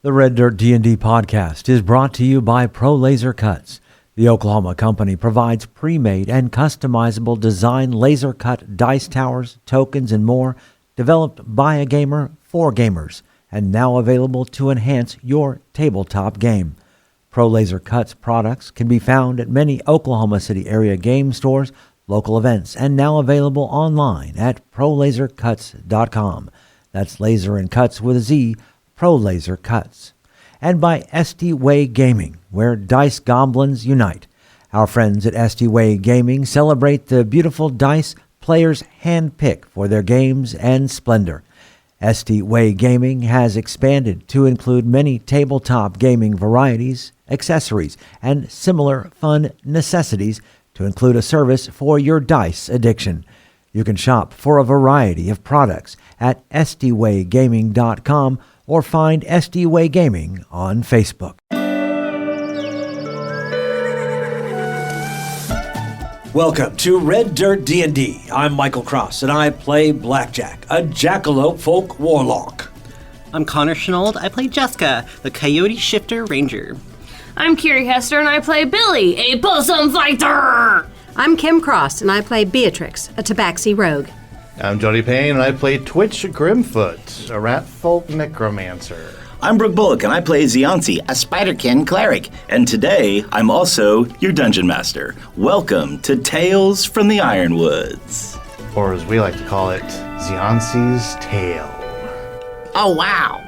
The Red Dirt DnD podcast is brought to you by Pro Laser Cuts. The Oklahoma company provides pre-made and customizable design laser cut dice towers, tokens, and more, developed by a gamer for gamers, and now available to enhance your tabletop game. Pro Laser Cuts products can be found at many Oklahoma City area game stores, local events, and now available online at prolasercuts.com. That's laser and cuts with a Z, Pro Laser Cuts. And by SD Way Gaming, where dice goblins unite. Our friends at SD Way Gaming celebrate the beautiful dice players handpick for their games and splendor. SD Way Gaming has expanded to include many tabletop gaming varieties, accessories, and similar fun necessities to include a service for your dice addiction. You can shop for a variety of products at sdwaygaming.com or find SD Way Gaming on Facebook. Welcome to Red Dirt D&D. I'm Michael Cross, and I play Blackjack, a jackalope folk warlock. I'm Connor Shenold. I play Jaska, the Coyote Shifter Ranger. I'm Kiri Hester, and I play Billy, a bosom fighter! I'm Kim Cross, and I play Beatrix, a Tabaxi rogue. I'm Jody Payne, and I play Twitch Grimfoot, a rat folk necromancer. I'm Brooke Bullock, and I play Ziansi, a spiderkin cleric. And today, I'm also your dungeon master. Welcome to Tales from the Ironwoods. Or as we like to call it, Ziansi's Tale. Oh, wow.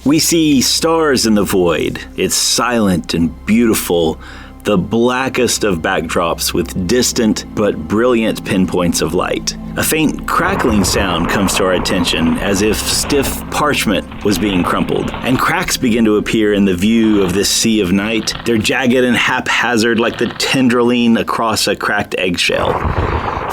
We see stars in the void. It's silent and beautiful, the blackest of backdrops with distant but brilliant pinpoints of light. A faint crackling sound comes to our attention as if stiff parchment was being crumpled, and cracks begin to appear in the view of this sea of night. They're jagged and haphazard like the tendriline across a cracked eggshell.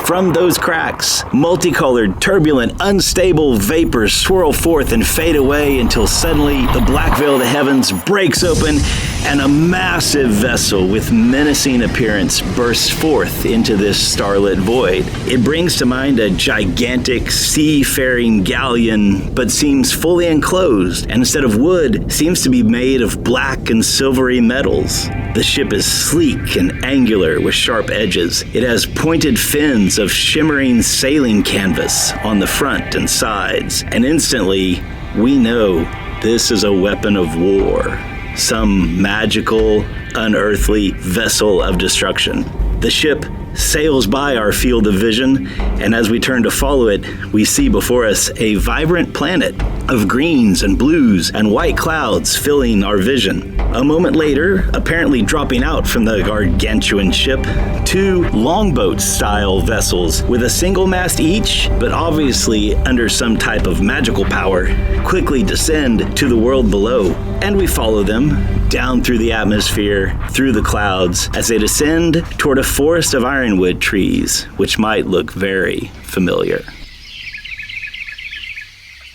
From those cracks, multicolored, turbulent, unstable vapors swirl forth and fade away until suddenly the black veil of the heavens breaks open and a massive vessel with menacing appearance bursts forth into this starlit void. It brings to mind a gigantic seafaring galleon, but seems fully enclosed, and instead of wood, seems to be made of black and silvery metals. The ship is sleek and angular with sharp edges. It has pointed fins of shimmering sailing canvas on the front and sides, and instantly, we know this is a weapon of war. Some magical, unearthly vessel of destruction. The ship sails by our field of vision, and as we turn to follow it, we see before us a vibrant planet of greens and blues and white clouds filling our vision. A moment later, apparently dropping out from the gargantuan ship, two longboat-style vessels with a single mast each, but obviously under some type of magical power, quickly descend to the world below, and we follow them down through the atmosphere, through the clouds, as they descend toward a forest of ironwood trees, which might look very familiar.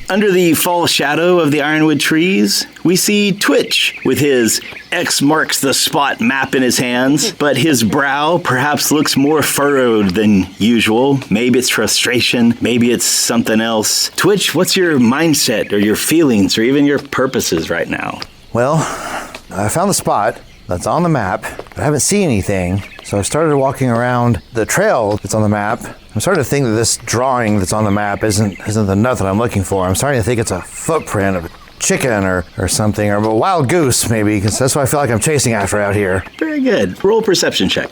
Under the fall shadow of the ironwood trees, we see Twitch with his X marks the spot map in his hands, but his brow perhaps looks more furrowed than usual. Maybe it's frustration, maybe it's something else. Twitch, what's your mindset or your feelings or even your purposes right now? Well, I found the spot that's on the map, but I haven't seen anything. So I started walking around the trail that's on the map. I'm starting to think that this drawing that's on the map isn't the nut that I'm looking for. I'm starting to think it's a footprint of a chicken or something, or a wild goose maybe, because that's what I feel like I'm chasing after out here. Very good. Roll a perception check.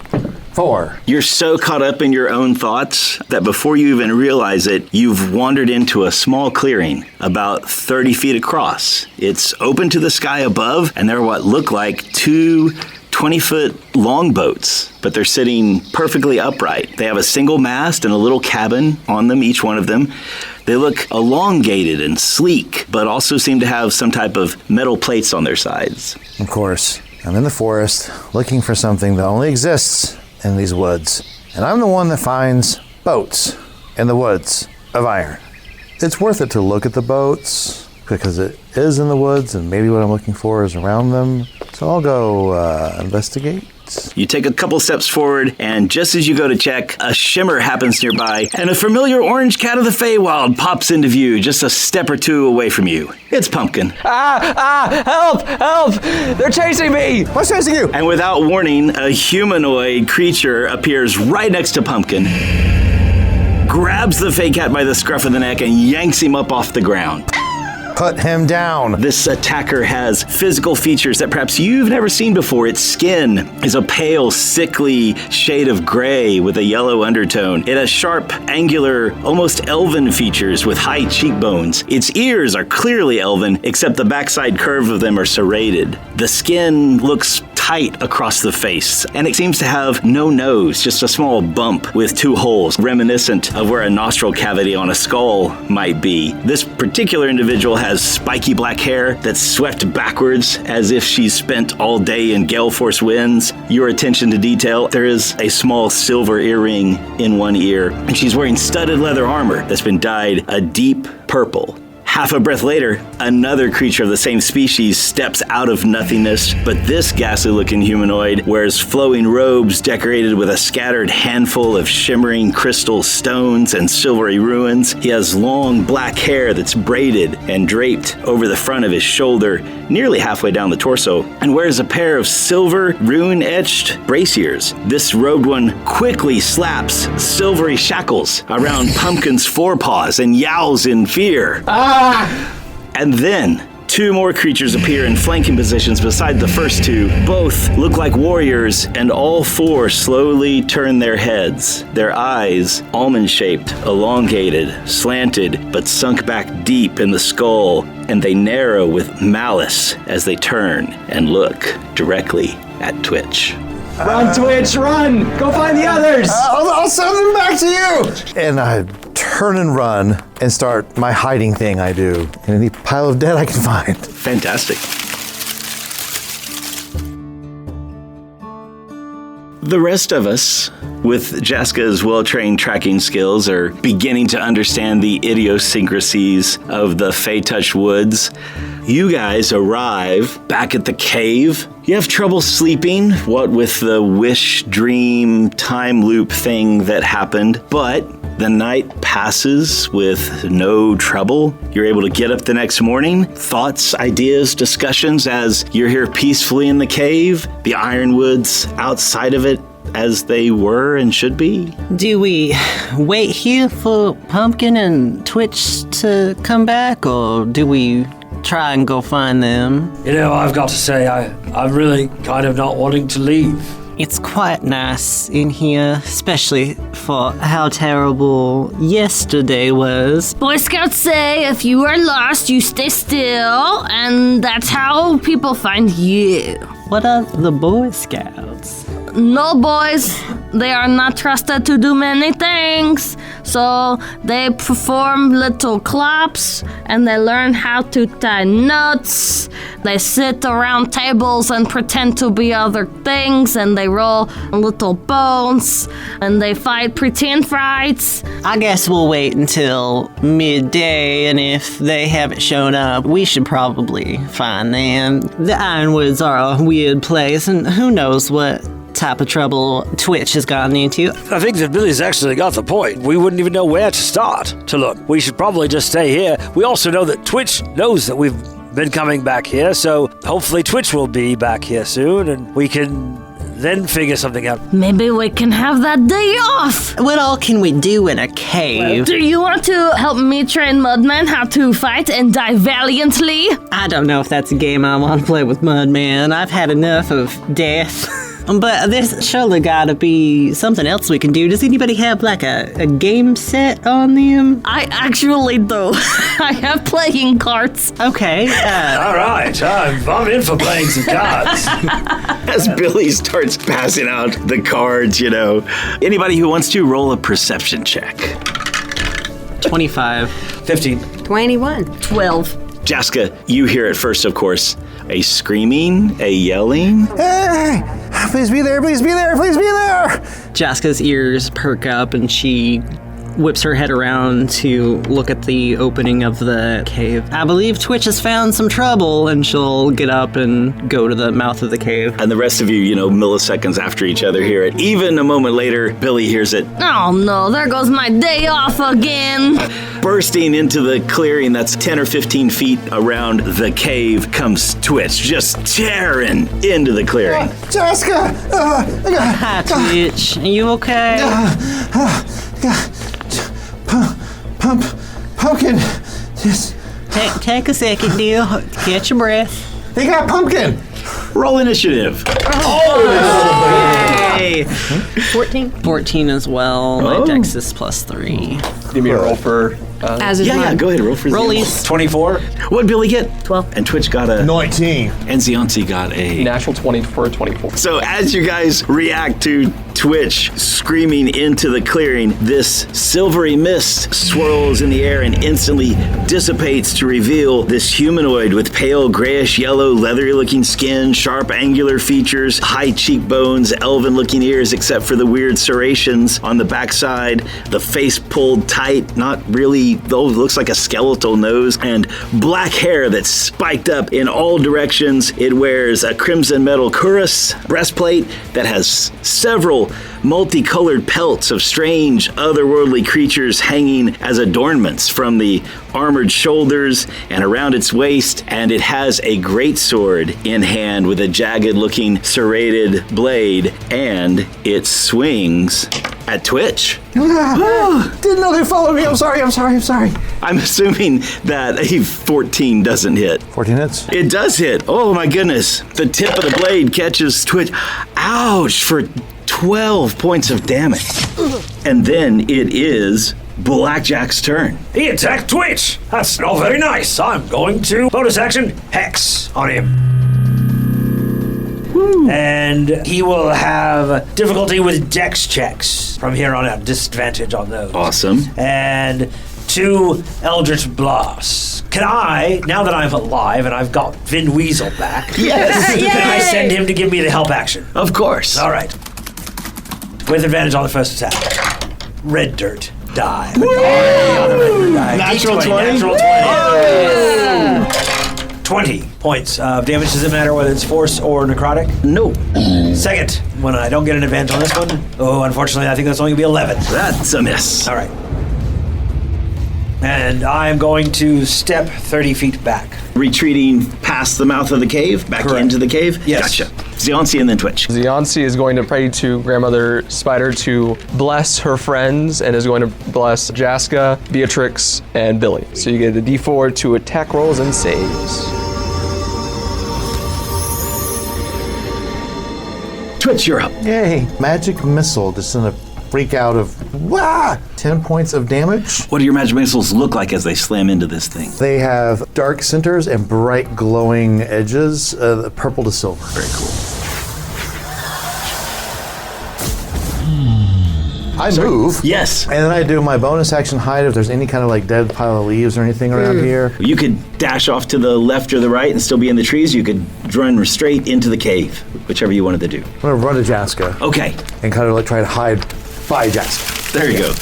4. You're so caught up in your own thoughts that before you even realize it, you've wandered into a small clearing about 30 feet across. It's open to the sky above, and there are what look like two 20-foot longboats, but they're sitting perfectly upright. They have a single mast and a little cabin on them, each one of them. They look elongated and sleek, but also seem to have some type of metal plates on their sides. Of course, I'm in the forest looking for something that only exists in these woods, and I'm the one that finds boats in the woods of iron. It's worth it to look at the boats because it is in the woods and maybe what I'm looking for is around them. So I'll go investigate. Grimfoot. You take a couple steps forward, and just as you go to check, a shimmer happens nearby, and a familiar orange cat of the Feywild pops into view just a step or two away from you. It's Pumpkin. Help! They're chasing me! What's chasing you? And without warning, a humanoid creature appears right next to Pumpkin, grabs the Fey cat by the scruff of the neck, and yanks him up off the ground. Put him down. This attacker has physical features that perhaps you've never seen before. Its skin is a pale, sickly shade of gray with a yellow undertone. It has sharp, angular, almost elven features with high cheekbones. Its ears are clearly elven, except the backside curve of them are serrated. The skin looks tight across the face, and it seems to have no nose, just a small bump with 2 holes, reminiscent of where a nostril cavity on a skull might be. This particular individual has spiky black hair that's swept backwards as if she's spent all day in gale force winds. Your attention to detail, there is a small silver earring in one ear, and she's wearing studded leather armor that's been dyed a deep purple. Half a breath later, another creature of the same species steps out of nothingness, but this ghastly-looking humanoid wears flowing robes decorated with a scattered handful of shimmering crystal stones and silvery ruins. He has long black hair that's braided and draped over the front of his shoulder, nearly halfway down the torso, and wears a pair of silver, rune-etched braziers. This robed one quickly slaps silvery shackles around Pumpkin's forepaws and yowls in fear. And then 2 more creatures appear in flanking positions beside the first 2. Both look like warriors, and all 4 slowly turn their heads. Their eyes, almond-shaped, elongated, slanted, but sunk back deep in the skull, and they narrow with malice as they turn and look directly at Twitch. Run, Twitch, run! Go find the others! I'll send them back to you! And I turn and run and start my hiding thing I do in any pile of dead I can find. Fantastic. The rest of us, with Jaska's well-trained tracking skills, are beginning to understand the idiosyncrasies of the Fey-touched woods. You guys arrive back at the cave. You have trouble sleeping, what with the wish, dream, time loop thing that happened, but the night passes with no trouble. You're able to get up the next morning. Thoughts, ideas, discussions as you're here peacefully in the cave, the ironwoods outside of it as they were and should be. Do we wait here for Pumpkin and Twitch to come back, or do we try and go find them? You know, I've got to say, I'm really kind of not wanting to leave. It's quite nice in here, especially for how terrible yesterday was. Boy Scouts say if you are lost, you stay still, and that's how people find you. What are the Boy Scouts? No, boys, they are not trusted to do many things. So they perform little claps and they learn how to tie knots. They sit around tables and pretend to be other things, and they roll little bones and they fight pretend fights. I guess we'll wait until midday, and if they haven't shown up, we should probably find them. The Ironwoods are a weird place, and who knows what type of trouble Twitch has gotten into. I think that Billy's actually got the point. We wouldn't even know where to start to look. We should probably just stay here. We also know that Twitch knows that we've been coming back here, so hopefully Twitch will be back here soon, and we can then figure something out. Maybe we can have that day off. What all can we do in a cave? Do you want to help me train Mudman how to fight and die valiantly? I don't know if that's a game I want to play with Mudman. I've had enough of death. But there's surely gotta be something else we can do. Does anybody have like a game set on them? I actually do. I have playing cards. Okay. All right, I'm in for playing some cards. As Billy starts passing out the cards, anybody who wants to roll a perception check. 25. 15. 21. 12. Jaska, you hear it first, of course. A screaming, a yelling. Hey! Please be there, please be there, please be there! Jaska's ears perk up and she whips her head around to look at the opening of the cave. I believe Twitch has found some trouble, and she'll get up and go to the mouth of the cave. And the rest of you, milliseconds after each other hear it. Even a moment later, Billy hears it. Oh no, there goes my day off again. Bursting into the clearing that's 10 or 15 feet around the cave comes Twitch, just tearing into the clearing. Jaska! Hi, Twitch. Are you okay? Pumpkin! Just, Take a second, dear. Catch your breath. they got pumpkin! Roll initiative. Hey! 14 as well. My dex is +3. Give me a roll for... As is Yeah, mine. go ahead. Roll for Rollies. 24. What'd Billy get? 12. And Twitch got a... 19. And Ziansi got a... Natural 20 for a 24. So as you guys react to Twitch screaming into the clearing, this silvery mist swirls in the air and instantly dissipates to reveal this humanoid with pale grayish yellow leathery looking skin, sharp angular features, high cheekbones, elven looking ears except for the weird serrations on the backside, the face pulled tight, not really, though looks like a skeletal nose, and black hair that's spiked up in all directions. It wears a crimson metal cuirass breastplate that has several multicolored pelts of strange otherworldly creatures hanging as adornments from the armored shoulders and around its waist, and it has a great sword in hand with a jagged looking serrated blade, and it swings at Twitch. Didn't know they followed me. I'm sorry. I'm assuming that a 14 doesn't hit. 14 hits? It does hit. Oh my goodness. The tip of the blade catches Twitch. Ouch, for 12 points of damage. And then it is Blackjack's turn. He attacked Twitch. That's not very nice. I'm going to bonus action Hex on him. And he will have difficulty with dex checks from here on out. Disadvantage on those. Awesome. And 2 Eldritch Blasts. Can I, now that I'm alive and I've got Vin Weasel back, Yes. can I send him to give me the help action? Of course. All right. With advantage on the first attack. Red dirt die. On the red dirt die. Natural D20, 20? Natural 20. 20 points of damage. Does it matter whether it's force or necrotic? No. Second, when I don't get an advantage on this one, unfortunately, I think that's only going to be 11. That's a miss. All right. And I'm going to step 30 feet back. Retreating past the mouth of the cave, back Correct. into the cave? Yes. Gotcha. Ziansi and then Twitch. Ziansi is going to pray to Grandmother Spider to bless her friends and is going to bless Jaska, Beatrix, and Billy. So you get a D4 to attack rolls and saves. Twitch, you're up. Yay. Magic missile just in a freak out of 10 points of damage. What do your magic missiles look like as they slam into this thing? They have dark centers and bright glowing edges, purple to silver. Very cool. I move. Yes. And then I do my bonus action hide if there's any kind of like dead pile of leaves or anything around here. You could dash off to the left or the right and still be in the trees. You could run straight into the cave, whichever you wanted to do. I'm gonna run to Jaska Okay, and kind of like try to hide by Jaska. there you go.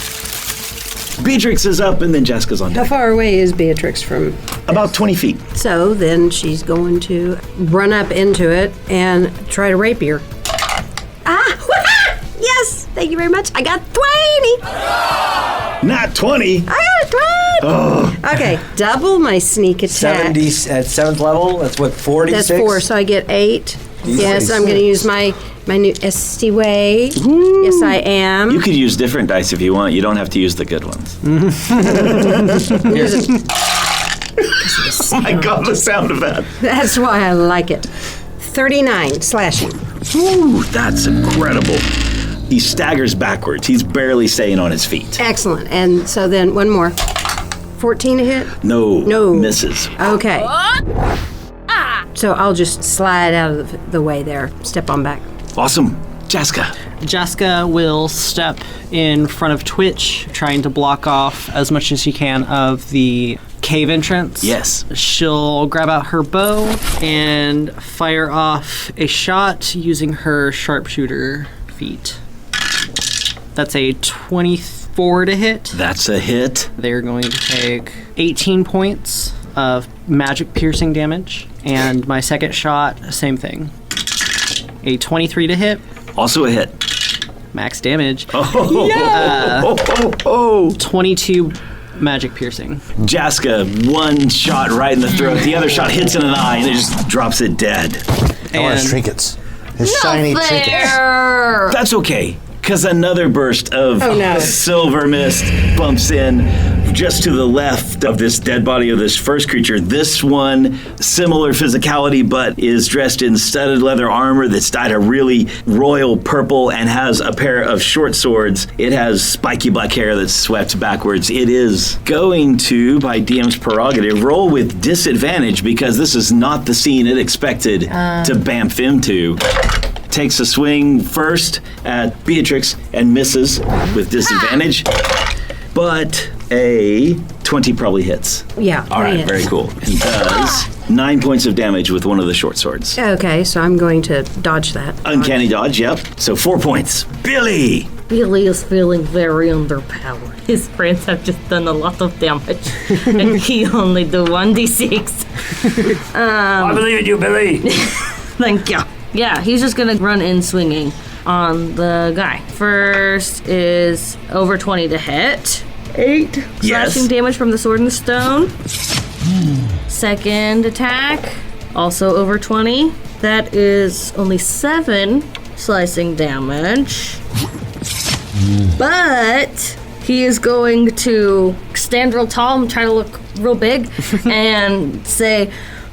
Beatrix is up and then Jaska's on How deck. far away is Beatrix from? About 20 feet. So then she's going to run up into it and try to rapier. Yes! Thank you very much. I got 20! Not 20. I got 20! Okay, double my sneak attack. 70 at 7th level, that's what, 46? That's 4, so I get 8. Yes, I'm going to use my new ST way. Yes, I am. You could use different dice if you want. You don't have to use the good ones. I got the sound of that. That's why I like it. 39 slashing. Ooh, that's incredible. He staggers backwards. He's barely staying on his feet. Excellent. And so then one more. 14 to hit? No. No. Misses. Okay. So I'll just slide out of the way there. Step on back. Awesome. Jaska. Jaska will step in front of Twitch, trying to block off as much as she can of the cave entrance. Yes. She'll grab out her bow and fire off a shot using her sharpshooter feat. That's a 23 24 to hit. That's a hit. They're going to take 18 points of magic piercing damage. And my second shot, same thing. A 23 to hit. Also a hit. Max damage. 22 magic piercing. Jaska, one shot right in the throat. The other shot hits in an eye and it just drops it dead. I want his trinkets. His shiny trinkets. That's okay, because another burst of silver mist bumps in just to the left of this dead body of this first creature. This one, similar physicality, but is dressed in studded leather armor that's dyed a really royal purple and has a pair of short swords. It has spiky black hair that's swept backwards. It is going to, by DM's prerogative, roll with disadvantage because this is not the scene it expected to bamf into. Takes a swing first at Beatrix and misses with disadvantage. But a 20 probably hits. Yeah. All right, very cool. And does 9 points of damage with one of the short swords. Okay, so I'm going to dodge that. Uncanny dodge, yep. So 4 points. Billy! Billy is feeling very underpowered. His friends have just done a lot of damage, and he only do 1d6. I believe in you, Billy. Thank you. Yeah, he's just gonna run in swinging on the guy. First is over 20 to hit. 8 slashing damage from the sword and the stone. Second attack, also over 20. That is only 7 slicing damage. But he is going to stand real tall and try to look real big and say,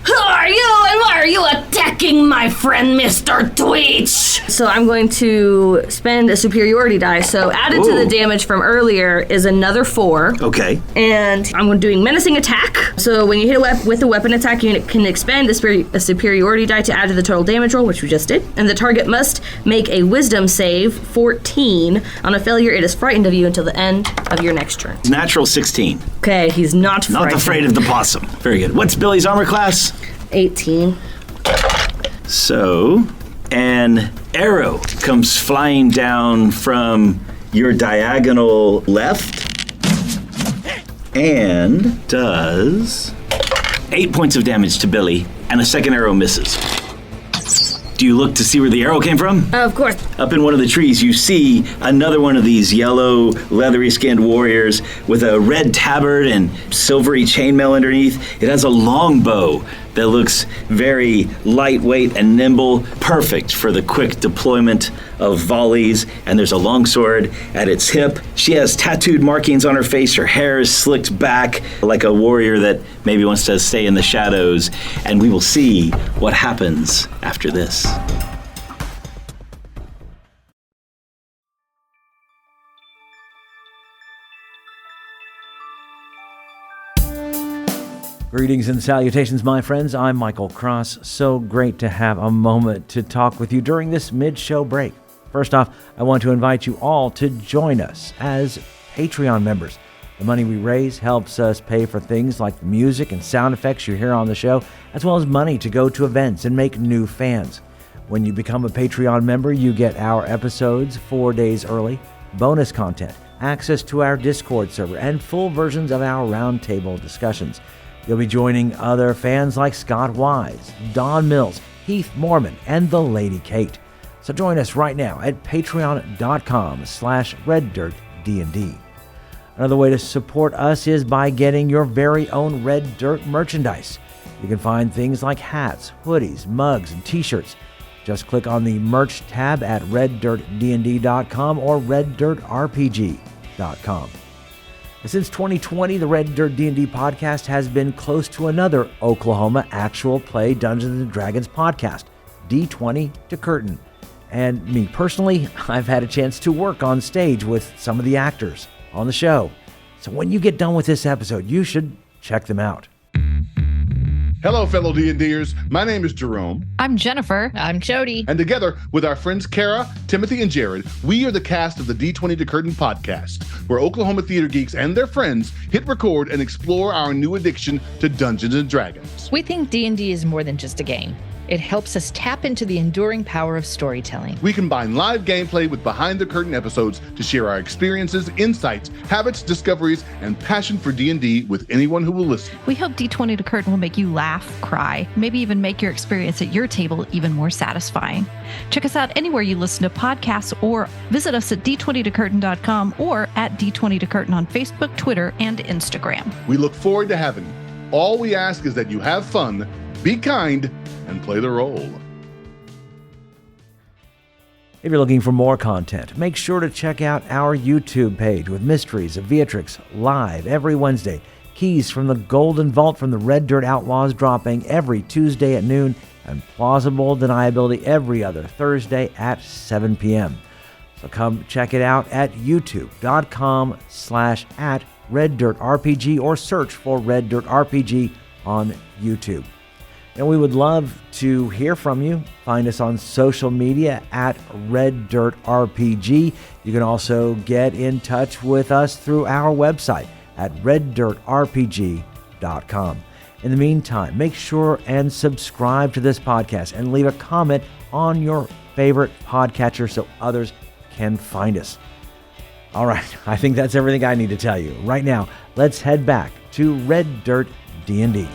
"Who are you and why are you attacking my friend Mr. Twitch?" So I'm going to spend a superiority die. So added to the damage from earlier is another 4. Okay. And I'm doing menacing attack. So when you hit with a weapon attack, you can expend a superiority die to add to the total damage roll, which we just did. And the target must make a wisdom save 14. On a failure, it is frightened of you until the end of your next turn. Natural 16. Okay, he's not frightened. Not afraid of the possum. Very good. What's Billy's armor class? 18. So, an arrow comes flying down from your diagonal left and does 8 points of damage to Billy, and a second arrow misses. Do you look to see where the arrow came from? Of course. Up in one of the trees, you see another one of these yellow, leathery-skinned warriors with a red tabard and silvery chainmail underneath. It has a long bow that looks very lightweight and nimble, perfect for the quick deployment of volleys, and there's a longsword at its hip. She has tattooed markings on her face. Her hair is slicked back like a warrior that maybe wants to stay in the shadows, and we will see what happens after this. Greetings and salutations, my friends. I'm Michael Cross. So great to have a moment to talk with you during this mid-show break. First off, I want to invite you all to join us as Patreon members. The money we raise helps us pay for things like the music and sound effects you hear on the show, as well as money to go to events and make new fans. When you become a Patreon member, you get our episodes 4 days early, bonus content, access to our Discord server, and full versions of our roundtable discussions. You'll be joining other fans like Scott Wise, Don Mills, Heath Mormon, and the Lady Kate. So join us right now at patreon.com/RedDirtDnD. Another way to support us is by getting your very own Red Dirt merchandise. You can find things like hats, hoodies, mugs, and t-shirts. Just click on the merch tab at RedDirtDnD.com or RedDirtRPG.com. Since 2020, the Red Dirt D&D podcast has been close to another Oklahoma actual play Dungeons & Dragons podcast, D20 to Curtain. And me personally, I've had a chance to work on stage with some of the actors on the show. So when you get done with this episode, you should check them out. Hello, fellow D&Ders. My name is Jerome. I'm Jennifer. I'm Jody. And together with our friends Kara, Timothy, and Jared, we are the cast of the D20 to Curtain podcast, where Oklahoma theater geeks and their friends hit record and explore our new addiction to Dungeons & Dragons. We think D&D is more than just a game. It helps us tap into the enduring power of storytelling. We combine live gameplay with behind-the-curtain episodes to share our experiences, insights, habits, discoveries, and passion for D&D with anyone who will listen. We hope D20 to Curtain will make you laugh, cry, maybe even make your experience at your table even more satisfying. Check us out anywhere you listen to podcasts or visit us at d20tocurtain.com or at D20tocurtain on Facebook, Twitter, and Instagram. We look forward to having you. All we ask is that you have fun, be kind, and play the role. If you're looking for more content, make sure to check out our YouTube page with Mysteries of Beatrix live every Wednesday. Keys from the Golden Vault from the Red Dirt Outlaws dropping every Tuesday at noon, and Plausible Deniability every other Thursday at 7 p.m. So come check it out at youtube.com/@RedDirtRPG or search for Red Dirt RPG on YouTube. And we would love to hear from you. Find us on social media at Red Dirt RPG. You can also get in touch with us through our website at reddirtrpg.com. In the meantime, make sure and subscribe to this podcast and leave a comment on your favorite podcatcher so others can find us. All right, I think that's everything I need to tell you. Right now, let's head back to Red Dirt D&D.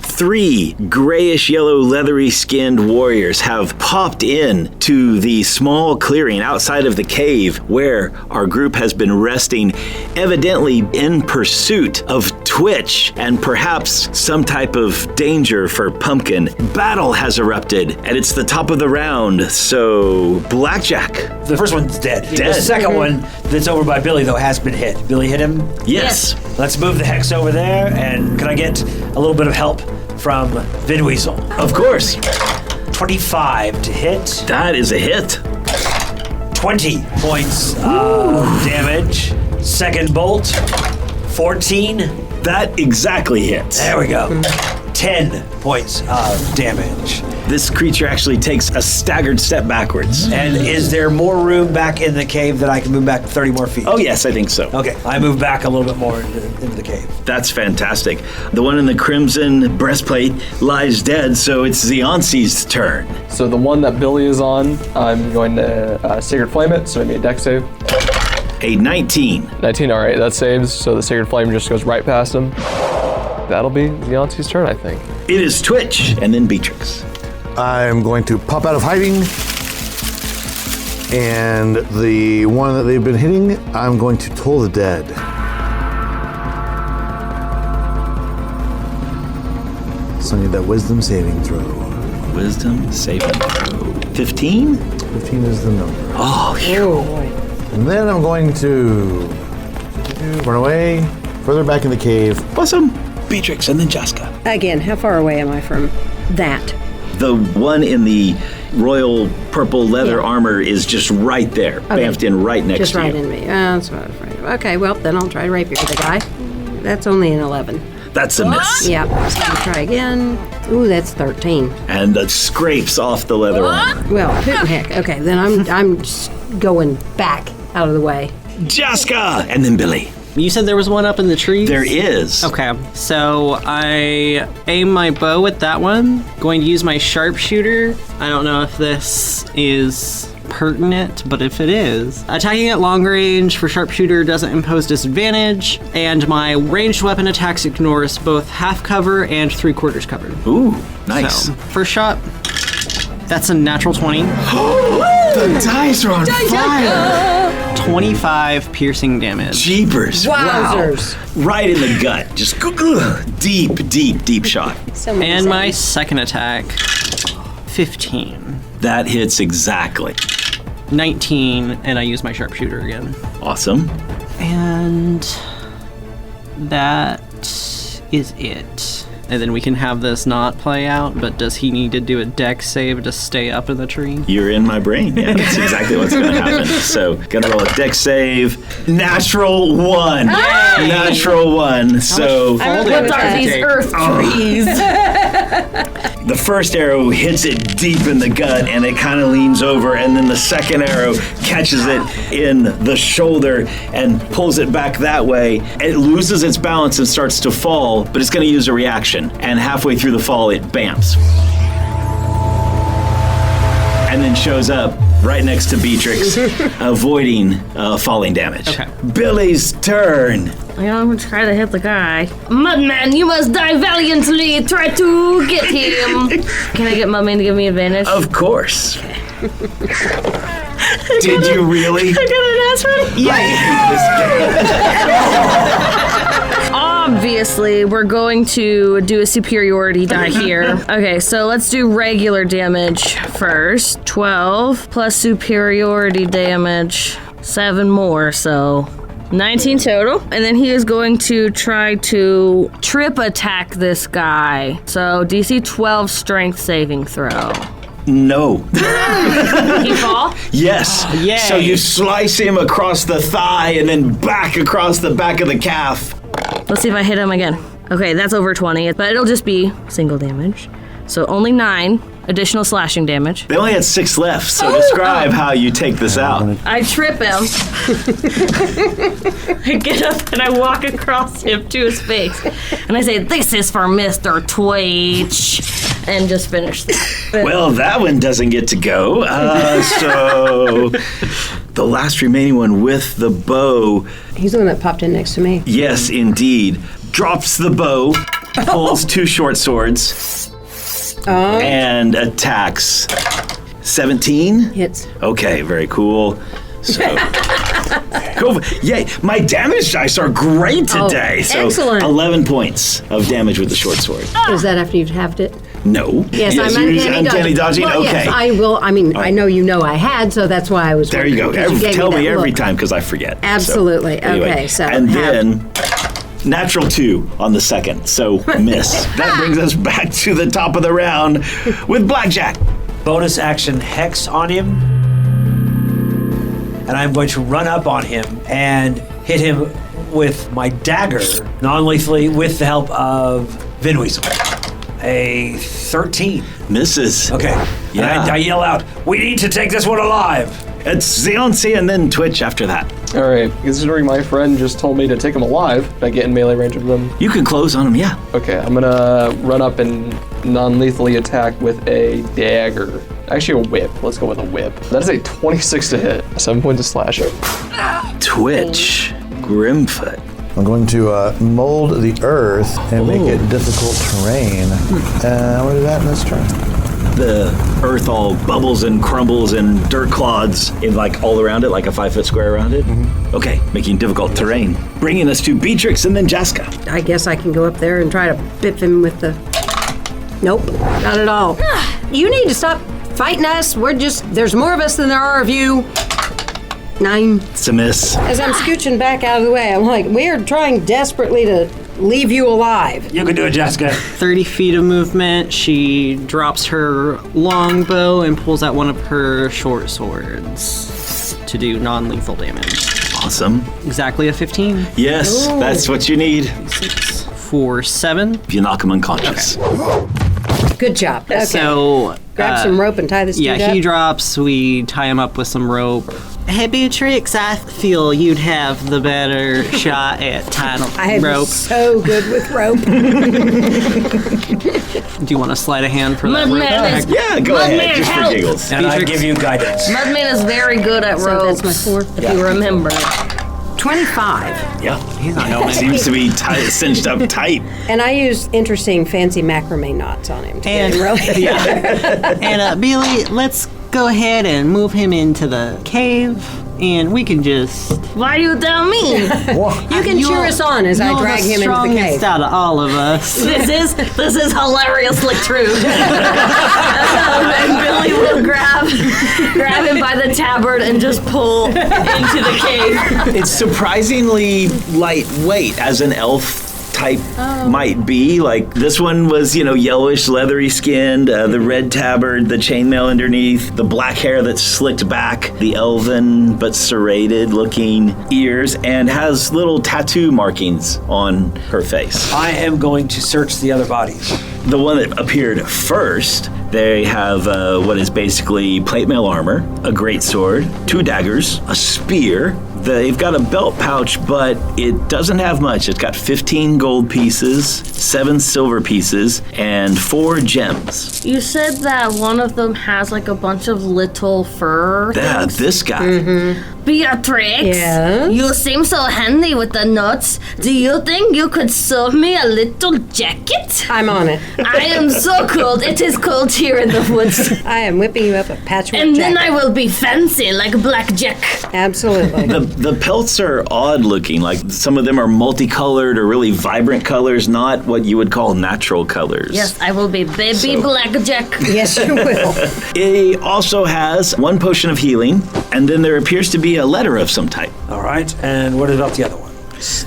Three grayish-yellow, leathery-skinned warriors have popped in to the small clearing outside of the cave where our group has been resting, evidently in pursuit of Twitch and perhaps some type of danger for Pumpkin. Battle has erupted, and it's the top of the round, so Blackjack. The first one's dead. Dead. The second one that's over by Billy, though, has been hit. Billy hit him? Yes. Let's move the hex over there, and can I get a little bit of help from Vin Weasel? Of course. 25 to hit. That is a hit. 20 points of damage. Second bolt, 14. That exactly hits. There we go. 10 points of damage. This creature actually takes a staggered step backwards. And is there more room back in the cave that I can move back 30 more feet? Oh, yes, I think so. Okay, I move back a little bit more into the cave. That's fantastic. The one in the crimson breastplate lies dead, so it's Ziansi's turn. So the one that Billy is on, I'm going to Sacred Flame it, so maybe a dex save. A 19. 19, all right, that saves, so the Sacred Flame just goes right past him. That'll be Ziansi's turn, I think. It is Twitch, and then Beatrix. I'm going to pop out of hiding, and the one that they've been hitting, I'm going to Toll the Dead. So I need that wisdom saving throw. Wisdom saving throw. 15? 15 is the number. Oh, boy. And then I'm going to run away further back in the cave. Awesome. Beatrix, and then Jaska. Again, how far away am I from that? The one in the royal purple leather armor is just right there, bamfed in right next just to right you. in me. That's what I was afraid of. Okay, well, then I'll try to rapier the guy. That's only an 11. That's a miss. Yeah, so I'll try again. Ooh, that's 13. And that scrapes off the leather armor. Well, heck. Okay, then I'm just going back out of the way. Jaska! And then Billy. You said there was one up in the trees? There is. Okay, so I aim my bow at that one. Going to use my sharpshooter. I don't know if this is pertinent, but if it is, attacking at long range for sharpshooter doesn't impose disadvantage, and my ranged weapon attacks ignores both half cover and 3/4 cover. Ooh, nice. So, first shot, that's a natural 20. The dice are on fire! 25 piercing damage. Jeepers. Wowzers. Wow. Right in the gut. Just deep shot. And my second attack, 15. That hits exactly. 19, and I use my sharpshooter again. Awesome. And that is it. and then we can have this not play out. But does he need to do a dex save to stay up in the tree? You're in my brain. Yeah, that's exactly what's going to happen. So, gonna roll a dex save. Natural 1. Natural 1. So, What are these earth trees? the first arrow hits it deep in the gut and it kind of leans over, and then the second arrow catches it in the shoulder and pulls it back that way. It loses its balance and starts to fall, but it's going to use a reaction, and halfway through the fall it bamps and then shows up right next to Beatrix, avoiding falling damage. Okay. Billy's turn. I'm gonna try to hit the guy. Mudman, you must die valiantly. Try to get him. Can I get Mudman to give me advantage? Of course. Did you really? I got an ass ready. Obviously, we're going to do a superiority die here. Okay, so let's do regular damage first. 12 plus superiority damage. 7 more, so 19 total. And then he is going to try to trip attack this guy. So DC 12 strength saving throw. No. He fall? Yes. Yay. So you slice him across the thigh and then back across the back of the calf. Let's see if I hit him again. Okay, that's over 20, but it'll just be single damage. So only 9 additional slashing damage. They only had 6 left, so describe how you take this out. I trip him. I get up and I walk across him to his face. And I say, "This is for Mr. Twitch." And just finish that. Well, that one doesn't get to go. So the last remaining one with the bow. He's the one that popped in next to me. Yes, indeed. Drops the bow, pulls 2 short swords, and attacks. 17? Hits. Okay, very cool. So, cool. Yay, my damage dice are great today. So excellent. 11 points of damage with the short sword. Is that after you've halved it? No. Yes, you I'm use uncanny dodging. Well, okay. yes, I will. I mean, I know you know I had, so that's why I was. There you go. Tell me every time because I forget. Absolutely. So, anyway. Okay, so and then natural 2 on the second, so miss. That brings us back to the top of the round with Blackjack. Bonus action Hex on him. And I'm going to run up on him and hit him with my dagger, non-lethally, with the help of Vinweasel. A 13. Misses. Okay. Yeah. I yell out, "We need to take this one alive!" It's Xeonci and then Twitch after that. All right, considering my friend just told me to take him alive, can I get in melee range of them? You can close on him, yeah. Okay, I'm gonna run up and non-lethally attack with a dagger. Actually, a whip. Let's go with a whip. That is a 26 to hit. 7 points of slashing. Twitch Grimfoot. I'm going to mold the earth and make it difficult terrain. What is that in this turn? The earth all bubbles and crumbles and dirt clods in like all around it, like a 5-foot square around it. Mm-hmm. Okay, making difficult terrain. Bringing us to Beatrix and then Jaska. I guess I can go up there and try to bip him with the. Nope, not at all. You need to stop fighting us. There's more of us than there are of you. 9. It's a miss. As I'm scooching back out of the way, I'm like, we're trying desperately to leave you alive. You can do it, Jaska. 30 feet of movement. She drops her longbow and pulls out one of her short swords to do non-lethal damage. Awesome. Exactly a 15. Yes, that's what you need. 6 for 7. If you knock him unconscious. Okay. Good job. Okay. So grab some rope and tie this dude up. Yeah, he drops. We tie him up with some rope. Hey, Beatrix, I feel you'd have the better shot at tying rope. I am so good with rope. Do you want to slide a hand for that Mudman rope? Yeah, go ahead, just for giggles. And I give you guidance. Mudman is very good at So ropes. that's my 4. If you remember. 25. Yeah, He's not helping. seems to be cinched up tight. And I use interesting fancy macrame knots on him to And, get him really. yeah. And Billy, let's go ahead and move him into the cave, and we can just. Why you tell me? You can cheer us on as I drag him into the strongest cave. out of all of us. This is hilariously true. And Billy will grab him by the tabard and just pull into the cave. It's surprisingly lightweight as an elf type might be. Like this one was, yellowish, leathery skinned, the red tabard, the chainmail underneath, the black hair that's slicked back, the elven but serrated looking ears, and has little tattoo markings on her face. I am going to search the other bodies. The one that appeared first, they have what is basically plate mail armor, a greatsword, 2 daggers, a spear. They've got a belt pouch, but it doesn't have much. It's got 15 gold pieces, 7 silver pieces, and 4 gems. You said that one of them has like a bunch of little fur Yeah, things. this guy. Beatrix, Yes? you seem so handy with the nuts. Do you think you could sew me a little jacket? I'm on it. I am so cold. It is cold here in the woods. I am whipping you up a patchwork And then jacket. I will be fancy like Black Jack. Absolutely. The pelts are odd looking. Like some of them are multicolored or really vibrant colors, not what you would call natural colors. Yes, I will be baby Black Jack. Yes, you will. It also has 1 potion of healing, and then there appears to be a letter of some type. All right, and what about the other one?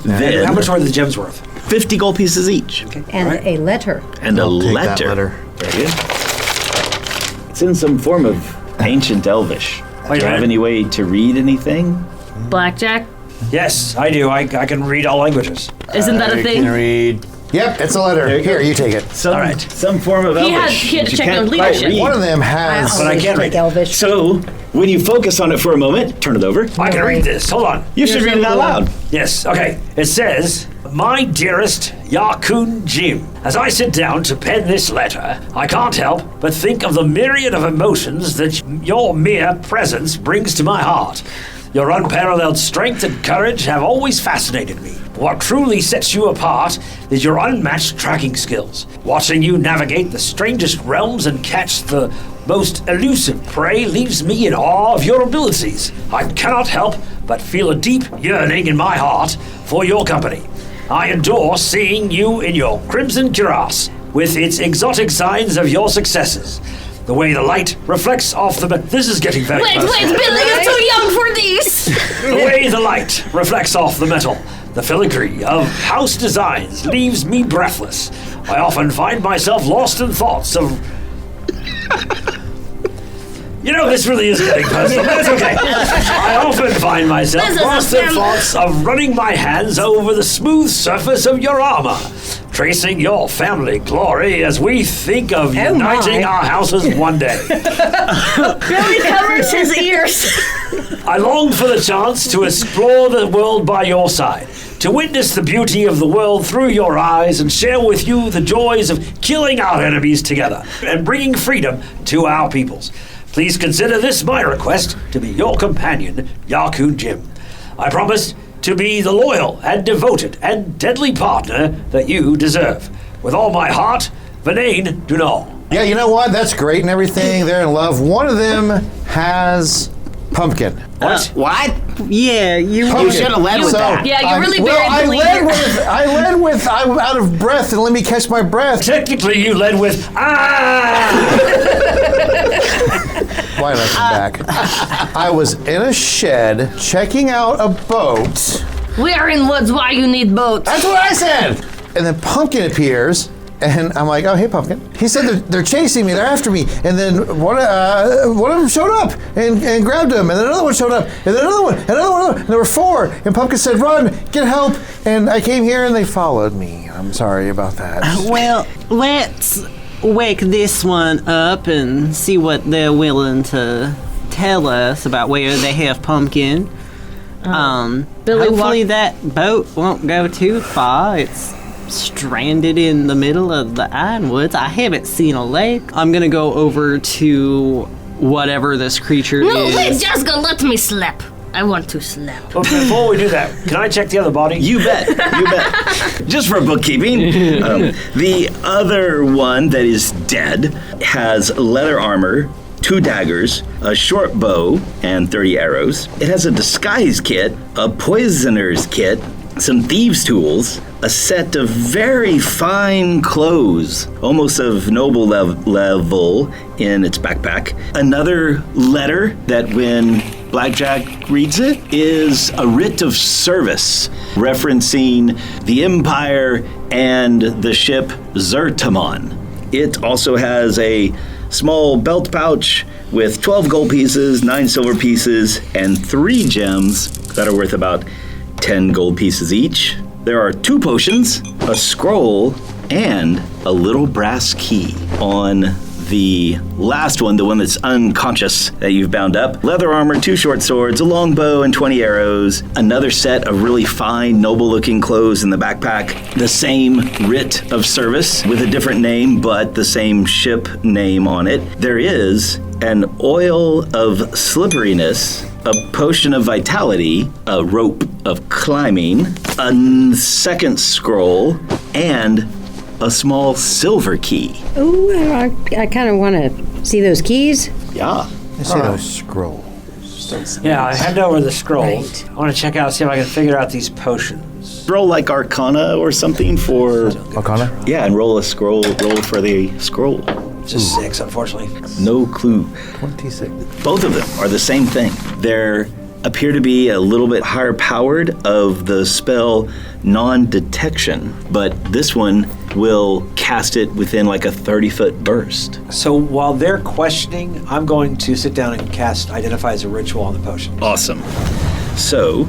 Then, How much are the gems worth? 50 gold pieces each. And Right. a letter. And a Take letter. that letter. Very good. It's in some form of ancient Elvish. Wait Do a you have minute. any way to read anything? Blackjack? Yes, I do. I can read all languages. Isn't that a I thing? can read. Yep, it's a letter. There you Here, go. you take it. Some, All right. some form of He Elvish. had to You check can't on quite leadership. read. One of them has. But I can't like read. Elvish. So, when you focus on it for a moment, turn it over. I can read this. Hold on. You should read it out loud. Yes, okay. It says, "My dearest Yakun Jim, as I sit down to pen this letter, I can't help but think of the myriad of emotions that your mere presence brings to my heart. Your unparalleled strength and courage have always fascinated me. What truly sets you apart is your unmatched tracking skills. Watching you navigate the strangest realms and catch the most elusive prey leaves me in awe of your abilities. I cannot help but feel a deep yearning in my heart for your company. I adore seeing you in your crimson cuirass, with its exotic signs of your successes. The way the light reflects off the... This is getting very Wait, personal. Billy, you're too young for these. The way the light reflects off the metal, the filigree of house designs leaves me breathless. I often find myself lost in thoughts of... this really is getting personal, but it's okay. I often find myself This is lost a in thoughts of running my hands over the smooth surface of your armor, tracing your family glory as we think of uniting our houses one day. Billy covers his ears. I long for the chance to explore the world by your side, to witness the beauty of the world through your eyes and share with you the joys of killing our enemies together and bringing freedom to our peoples. Please consider this my request to be your companion, Yakun Jim. I promise to be the loyal and devoted and deadly partner that you deserve. With all my heart, Vanane Dunal. Yeah, you know what? That's great and everything. They're in love. One of them has pumpkin. What? Yeah, you Pumpkin. should have led with So, that. Yeah, you I- really well, buried the lead here. I'm out of breath and let me catch my breath. Technically, you led with, Why did I come back? I was in a shed checking out a boat. We are in woods. Why you need boats? That's what I said. And then Pumpkin appears, and I'm like, "Oh, hey, Pumpkin." He said they're chasing me. They're after me. And then one of them showed up and grabbed him. And then another one showed up. And then another one. And another one. And there were 4. And Pumpkin said, "Run, get help." And I came here, and they followed me. I'm sorry about that. Well, let's wake this one up and see what they're willing to tell us about where they have Pumpkin. Billy Hopefully that boat won't go too far. It's stranded in the middle of the Ironwoods. I haven't seen a lake. I'm gonna go over to whatever this creature No, is. wait, Jaska, let me slap. I want to slap. But before we do that, can I check the other body? You bet. You bet. Just for bookkeeping. The other one that is dead has leather armor, 2 daggers, a short bow, and 30 arrows. It has a disguise kit, a poisoner's kit, some thieves' tools, a set of very fine clothes, almost of noble level in its backpack, another letter that when Blackjack reads it, is a writ of service referencing the Empire and the ship Zertamon. It also has a small belt pouch with 12 gold pieces, 9 silver pieces, and 3 gems that are worth about 10 gold pieces each. There are 2 potions, a scroll, and a little brass key. On the last one, the one that's unconscious that you've bound up, leather armor, 2 short swords, a long bow, and 20 arrows, another set of really fine, noble-looking clothes in the backpack, the same writ of service with a different name, but the same ship name on it. There is an oil of slipperiness, a potion of vitality, a rope of climbing, a second scroll, and a small silver key. Ooh, I kind of want to see those keys. Yeah. I see those scrolls. Yeah, I head over the scrolls. I want to check out, see if I can figure out these potions. Roll like Arcana or something for... Arcana? Yeah, and roll a scroll. Roll for the scroll. Just 6, unfortunately. No clue. 26. Both of them are the same thing. They appear to be a little bit higher powered of the spell non-detection, but this one will cast it within like a 30-foot burst. So while they're questioning, I'm going to sit down and cast Identify as a Ritual on the potion. Awesome. So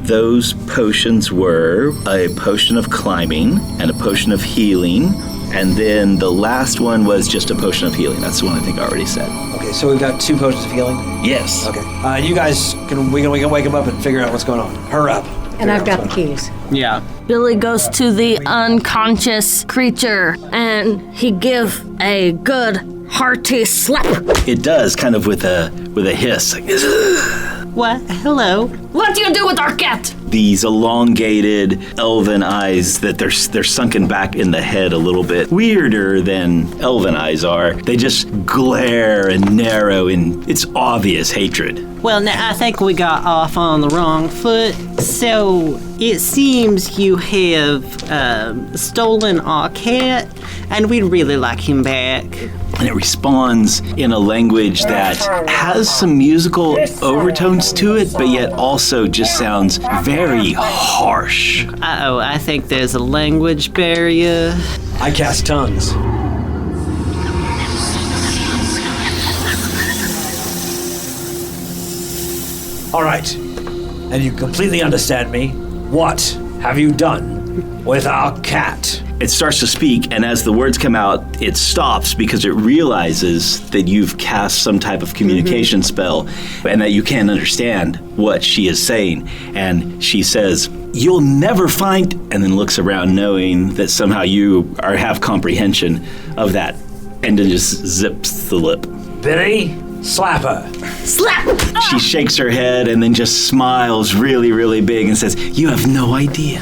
those potions were a potion of climbing and a potion of healing, and then the last one was just a potion of healing. That's the one I think I already said. Okay, so we've got 2 potions of healing? Yes. Okay. You guys, we can wake them up and figure out what's going on. Hurry up. And I've got the keys. Yeah. Billy goes to the unconscious creature and he give a good hearty slap. It does, kind of with a hiss. Like, What? Hello? What do you do with our cat? these elongated elven eyes that they're sunken back in the head a little bit. Weirder than elven eyes are. They just glare and narrow in its obvious hatred. Well, now I think we got off on the wrong foot. So it seems you have stolen our cat, and we'd really like him back. And it responds in a language that has some musical overtones to it, but yet also just sounds very harsh. Uh-oh, I think there's a language barrier. I cast tongues. All right, and you completely understand me. What have you done with our cat? It starts to speak, and as the words come out, it stops because it realizes that you've cast some type of communication spell and that you can't understand what she is saying. And she says, "You'll never find," and then looks around knowing that somehow you have comprehension of that, and then just zips the lip. Billy, slap her. Slap! She shakes her head and then just smiles really, really big and says, "You have no idea."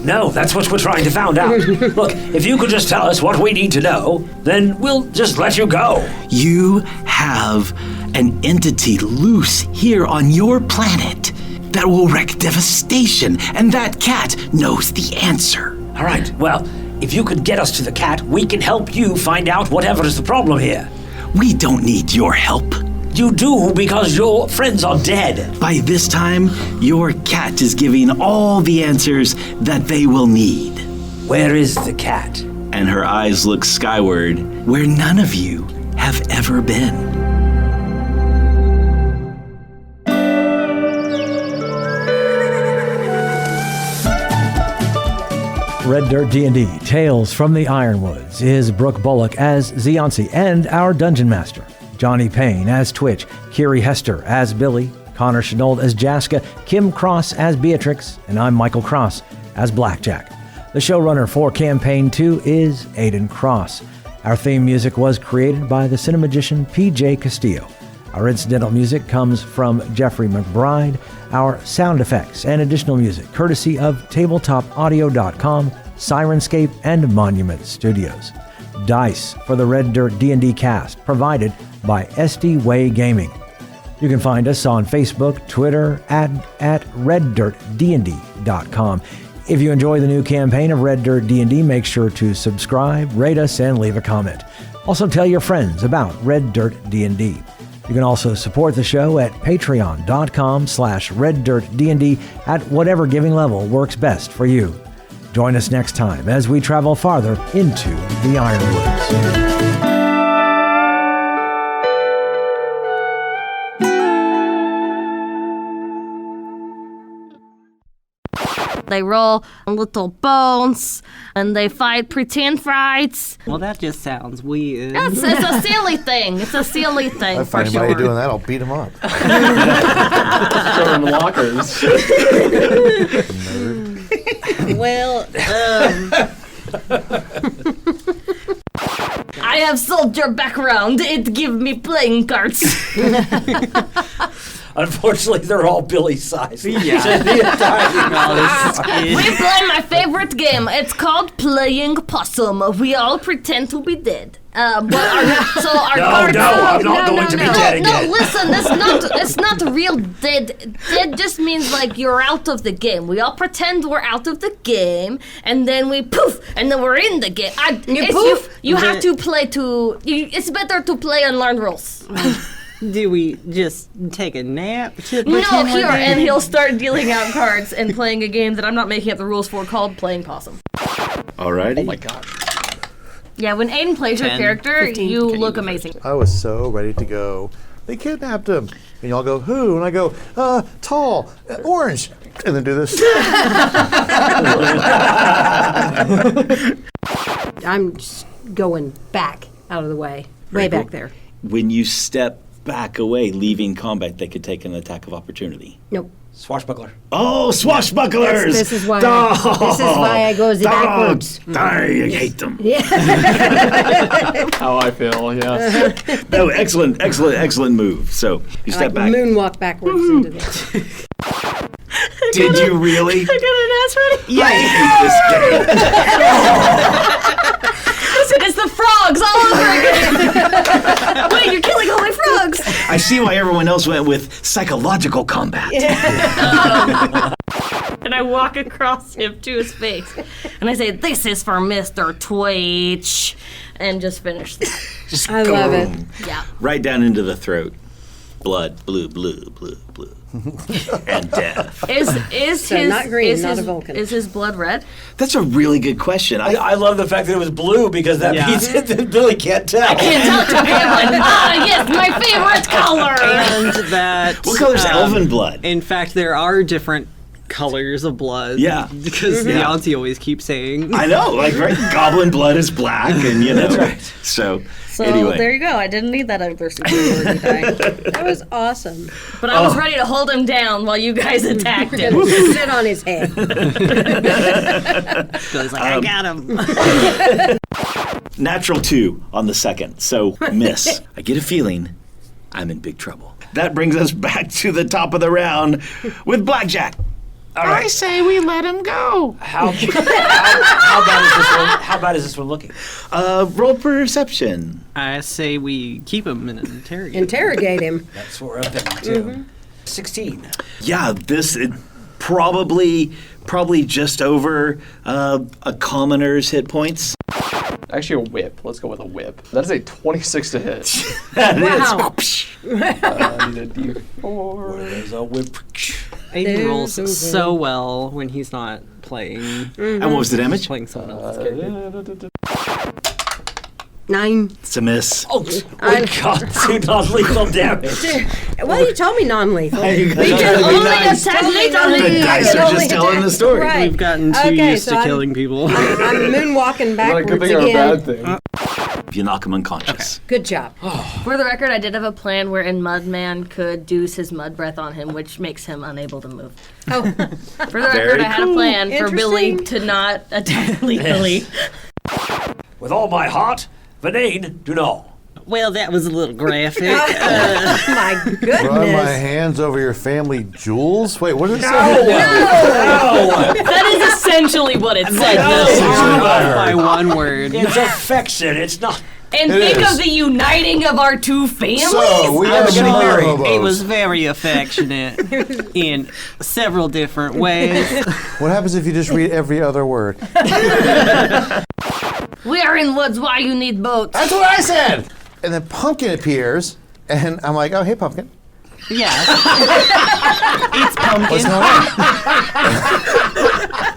No, that's what we're trying to find out. Look, if you could just tell us what we need to know, then we'll just let you go. You have an entity loose here on your planet that will wreak devastation, and that cat knows the answer. All right, well, if you could get us to the cat, we can help you find out whatever is the problem here. We don't need your help. You do because your friends are dead. By this time, your cat is giving all the answers that they will need. Where is the cat? And her eyes look skyward, where none of you have ever been. Red Dirt D&D Tales from the Ironwoods is Brooke Bullock as Zionsi and our Dungeon Master, Johnny Payne as Twitch, Kiri Hester as Billy, Connor Shenold as Jaska, Kim Cross as Beatrix, and I'm Michael Cross as Blackjack. The showrunner for Campaign 2 is Aidan Cross. Our theme music was created by the cinemagician PJ Castillo. Our incidental music comes from Jeffrey McBride. Our sound effects and additional music courtesy of tabletopaudio.com, Sirenscape, and Monument Studios. Dice for the Red Dirt D&D cast provided by SD Way Gaming. You can find us on Facebook, Twitter, at reddirtdnd.com. If you enjoy the new campaign of Red Dirt D&D, make sure to subscribe, rate us, and leave a comment. Also tell your friends about Red Dirt D&D. You can also support the show at patreon.com/reddirtdnd at whatever giving level works best for you. Join us next time as we travel farther into the Ironwoods. They roll little bones, and they fight pretend fights. Well, that just sounds weird. It's a silly thing. It's a silly thing, If for anybody sure. doing that, I'll beat him up. Throw in lockers. Well, I have soldier background. It give me playing cards. Unfortunately, they're all Billy-sized. Yeah. We play my favorite game. It's called Playing Possum. We all pretend to be dead. But our cards. I'm not going to be dead again. No, listen. It's not real dead. Dead just means like you're out of the game. We all pretend we're out of the game, and then we poof, and then we're in the game. You have to play to. It's better to play and learn rules. Do we just take a nap? No, here, and he'll start dealing out cards and playing a game that I'm not making up the rules for called Playing Possum. Alrighty. Oh my god. Yeah, when Aiden plays your 10, character, 15, you can look you- amazing. I was so ready to go. They kidnapped him. And y'all go, who? And I go, tall, orange. And then do this. I'm just going back out of the way. Very Way cool. back there. When you step back away, leaving combat, they could take an attack of opportunity. Nope. Swashbuckler. Oh, swashbucklers! This is why I go the backwards. I hate them. How I feel, yeah. No, excellent move. So you step back. Moonwalk backwards into this. Did you really? I got an ass ready. Yeah, I hate this game. Listen, it's the frogs all over again. Wait, you're killing all my frogs. I see why everyone else went with psychological combat. And I walk across him to his face, and I say, "This is for Mr. Twitch," and just finish that. I love it. Yeah. Right down into the throat. Blood, blue, and death. Is So his not green, is not his, a Vulcan. Is his blood red? That's a really good question. I love the fact that it was blue because that means that Billy can't tell. Can't tell to me. I'm like, yes, my favorite color. And that. What color's elven blood? In fact, there are different colors of blood. Yeah. Because the auntie always keeps saying. I know, like, right? Goblin blood is black, and you know. That's right. So anyway. There you go. I didn't need that other superiority die. That was awesome. But I was ready to hold him down while you guys attacked him. Sit on his head. Billy's like, I got him. Natural 2 on the second, so miss. I get a feeling I'm in big trouble. That brings us back to the top of the round with Blackjack. All right. I say we let him go. How bad is this one looking? Roll perception. I say we keep him and interrogate. Interrogate him. That's what we're up into. 16. Yeah, this is probably just over a commoner's hit points. Actually, a whip. Let's go with a whip. That is a 26 to hit. Wow. I need a D4. There's a whip. Aiden rolls so well when he's not playing. And what was the damage? Playing someone else's character. 9. It's a miss. Oh God, 2 non-lethal damage. Well, you told me non-lethal. We can only attack lethally. The dice are just telling the story. Right. We've gotten too used to killing people. I'm moonwalking Not a good backwards thing or a bad again. thing. If you knock him unconscious. Good job. For the record, I did have a plan wherein Mudman could use his mud breath on him, which makes him unable to move. Oh, For the record, I had a plan for Billy to not attack lethally. With all my heart, Vanane, do know. Well, that was a little graphic. my Run my goodness. hands over your family jewels? Wait, what did it say? That is essentially what it said. By one word. It's affection. It's not. And It think is. of the uniting of our two families. So, we are getting mother married. hobos. It was very affectionate in several different ways. What happens if you just read every other word? We are in woods. Why you need boats? That's what I said! And then Pumpkin appears, And I'm like, oh, hey, Pumpkin. Yeah. It's pumpkin. What's going on?